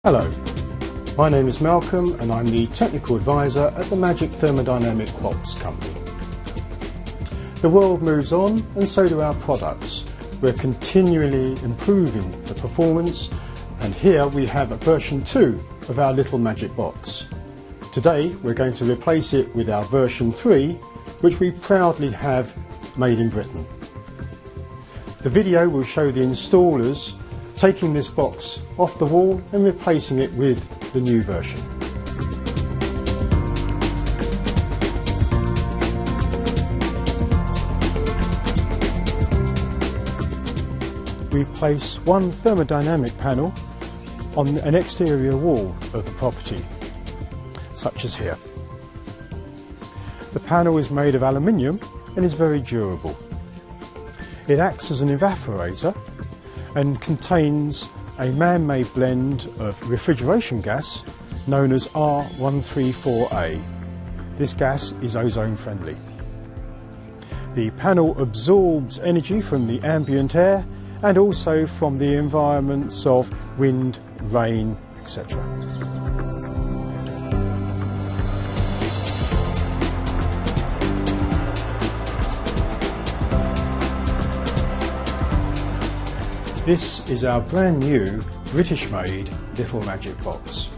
Hello, my name is Malcolm and I'm the Technical Advisor at the Magic Thermodynamic Box Company. The world moves on and so do our products. We're continually improving the performance, and here we have a version 2 of our little magic box. Today we're going to replace it with our version 3, which we proudly have made in Britain. The video will show the installers taking this box off the wall and replacing it with the new version. We place one thermodynamic panel on an exterior wall of the property, such as here. The panel is made of aluminium and is very durable. It acts as an evaporator and contains a man-made blend of refrigeration gas known as R134A. This gas is ozone friendly. The panel absorbs energy from the ambient air and also from the environments of wind, rain, etc. This is our brand new British-made Little Magic Box.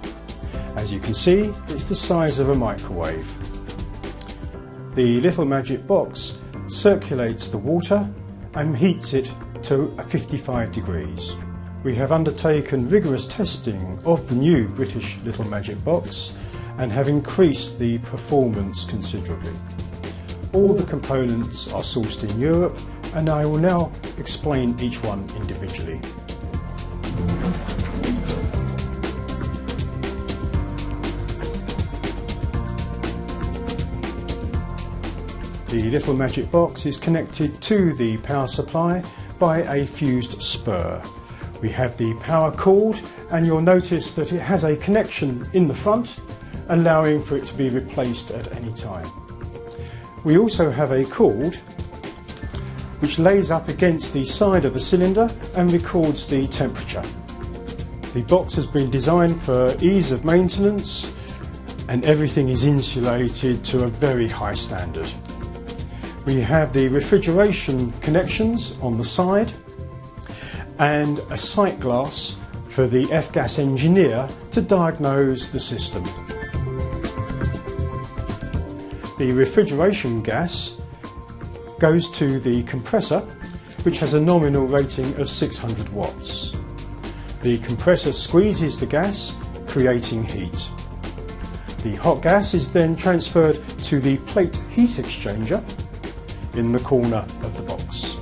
As you can see, it's the size of a microwave. The Little Magic Box circulates the water and heats it to 55 degrees. We have undertaken rigorous testing of the new British Little Magic Box and have increased the performance considerably. All the components are sourced in Europe, and I will now explain each one individually. The Little Magic Box is connected to the power supply by a fused spur. We have the power cord, and you'll notice that it has a connection in the front, allowing for it to be replaced at any time. We also have a cord which lays up against the side of the cylinder and records the temperature. The box has been designed for ease of maintenance, and everything is insulated to a very high standard. We have the refrigeration connections on the side and a sight glass for the F-gas engineer to diagnose the system. The refrigeration gas goes to the compressor, which has a nominal rating of 600 watts. The compressor squeezes the gas, creating heat. The hot gas is then transferred to the plate heat exchanger in the corner of the box.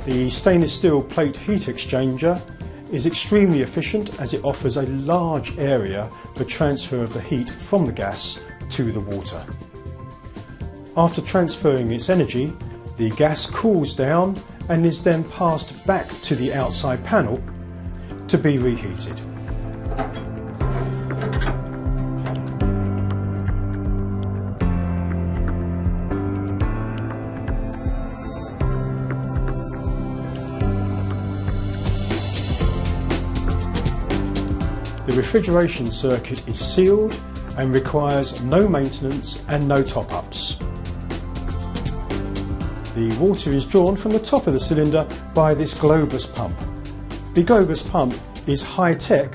The stainless steel plate heat exchanger is extremely efficient as it offers a large area for transfer of the heat from the gas to the water. After transferring its energy, the gas cools down and is then passed back to the outside panel to be reheated. The refrigeration circuit is sealed and requires no maintenance and no top-ups. The water is drawn from the top of the cylinder by this Globus pump. The Globus pump is high-tech,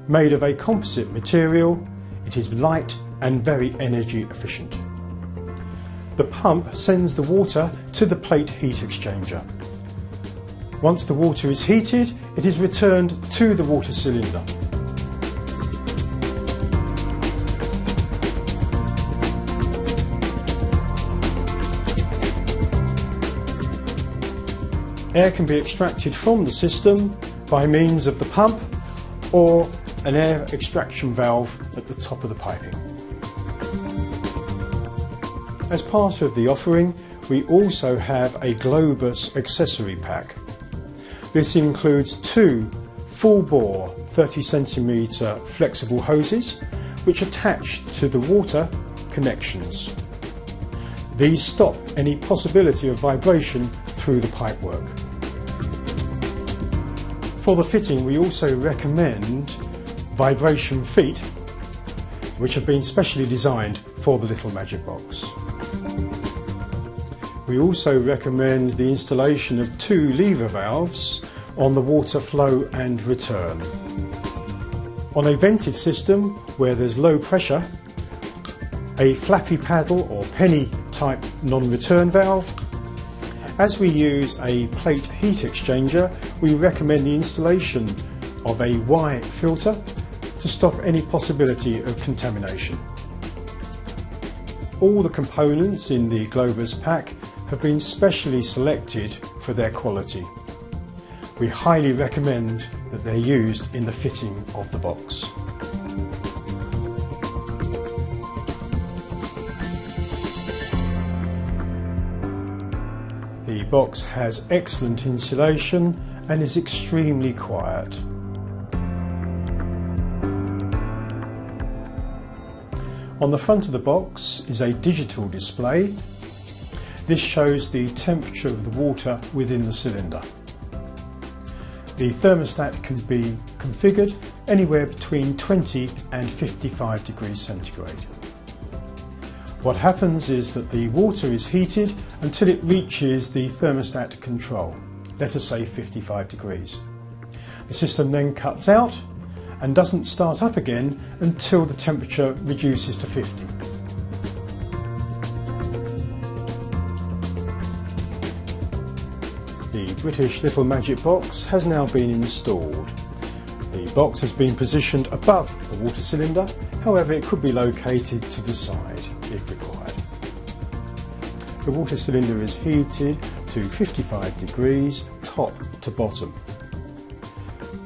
made of a composite material. It is light and very energy efficient. The pump sends the water to the plate heat exchanger. Once the water is heated, it is returned to the water cylinder. Air can be extracted from the system by means of the pump or an air extraction valve at the top of the piping. As part of the offering, we also have a Globus accessory pack. This includes two full-bore 30 cm flexible hoses which attach to the water connections. These stop any possibility of vibration through the pipework. For the fitting, we also recommend vibration feet, which have been specially designed for the little magic box. We also recommend the installation of 2 lever valves on the water flow and return. On a vented system where there's low pressure, a flappy paddle or penny type non-return valve. As we use a plate heat exchanger, we recommend the installation of a Y filter to stop any possibility of contamination. All the components in the Globus pack have been specially selected for their quality. We highly recommend that they're used in the fitting of the box. The box has excellent insulation and is extremely quiet. On the front of the box is a digital display. This shows the temperature of the water within the cylinder. The thermostat can be configured anywhere between 20 and 55 degrees centigrade. What happens is that the water is heated until it reaches the thermostat control, let us say 55 degrees. The system then cuts out and doesn't start up again until the temperature reduces to 50. The British Little Magic Box has now been installed. The box has been positioned above the water cylinder, however it could be located to the side if required. The water cylinder is heated to 55 degrees top to bottom.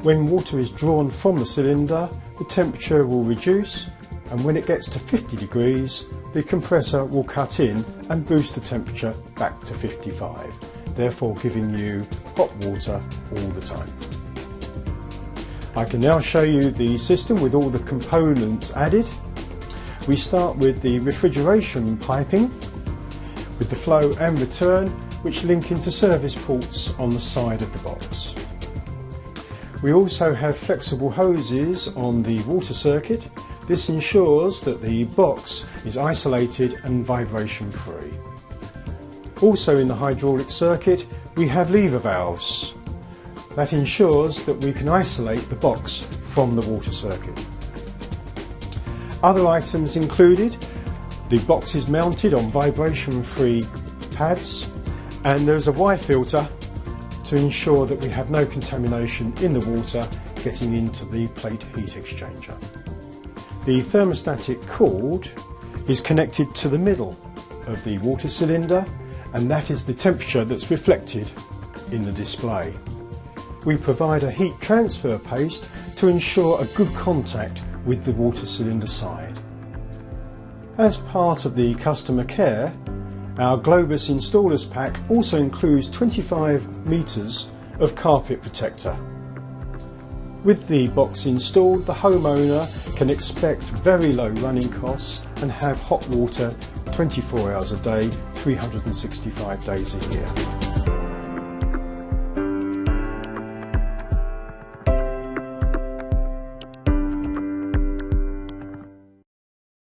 When water is drawn from the cylinder, the temperature will reduce, and when it gets to 50 degrees, the compressor will cut in and boost the temperature back to 55, therefore giving you hot water all the time. I can now show you the system with all the components added. We start with the refrigeration piping, with the flow and return, which link into service ports on the side of the box. We also have flexible hoses on the water circuit. This ensures that the box is isolated and vibration free. Also in the hydraulic circuit we have lever valves. That ensures that we can isolate the box from the water circuit. Other items included: the box is mounted on vibration free pads, and there's a Y filter to ensure that we have no contamination in the water getting into the plate heat exchanger. The thermostatic cord is connected to the middle of the water cylinder, and that is the temperature that's reflected in the display. We provide a heat transfer paste to ensure a good contact with the water cylinder side. As part of the customer care, our Globus Installers Pack also includes 25 metres of carpet protector. With the box installed, the homeowner can expect very low running costs and have hot water 24 hours a day, 365 days a year.